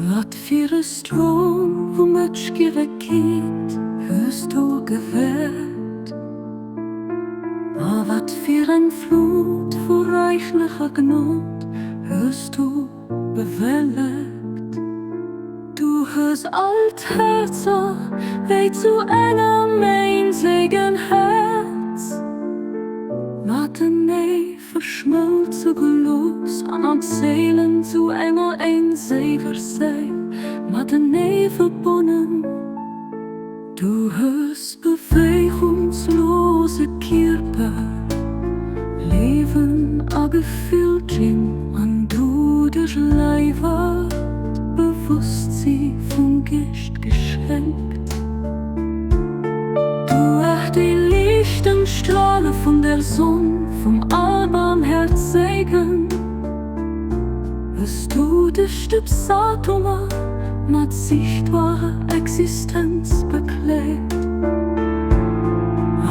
Wat für ein Strom, wo Mötschke weggeht, hörst du gewährt. Aber wat für ein Flut, wo reichlicher Gnut, hörst du bewelligt. Du hörst alt Herzer, weh zu einem einzigen Herz. Matenee verschmolzen gelos an Seelen zu enger einziger sein. Matenee verbunden. Du hörst bewegungslose Körper, Leben a Gefühlchen an du dich Leiber, Bewusstsein vom Geist geschenkt. Du echt die lichten Strahlen von der Sonne, vom Allbarmherzigen. Wirst du die Stübsatome mit sichtbarer Existenz beklebt.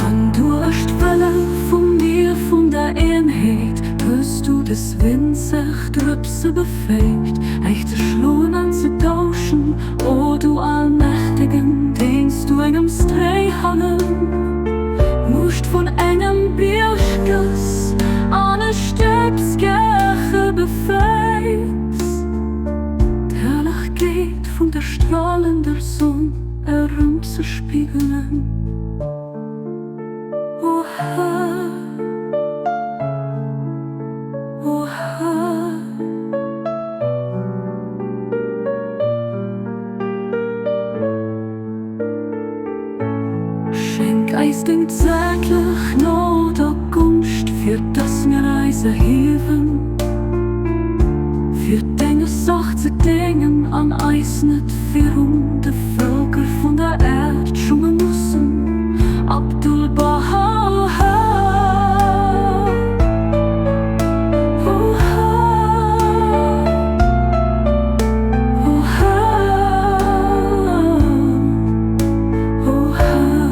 An Durstwelle von mir, von der Einheit, wirst du des winzig Drüpse befähigt, echte Schlohn anzutauschen, o du Allmächtigen, dienst du engem Streihallen, musst von engem Birschkes an eine Stöpskirche befreit. Herrlich geht von der strahlenden Sonne herumzuspiegeln. O Herr, o Herr. Schenk eis den zärtlich Not und Gunst, für das wir Reise heben, für Dinge sachte Dingen an Eis nicht für die Völker von der Erde schwimmen müssen. Abdul Baha, oh Herr, oh Herr, oh Herr, oh Herr,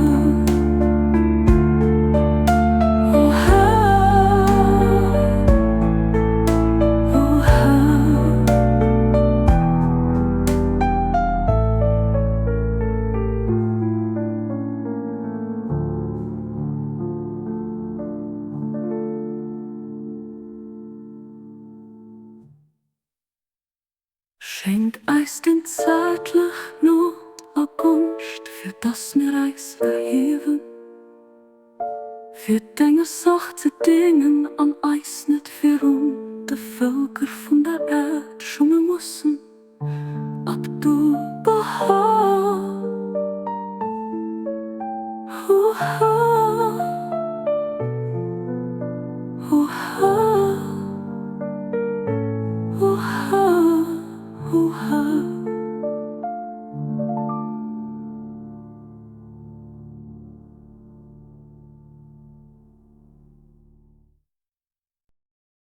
oh Herr. Schenkt eis den zärtlich Not a Gunst, für das mir Eis verheben, für Dinge sachte Dingen an Eis nicht für die Völker von der Erde schwimmen müssen. Abdul Baha, oh Herr.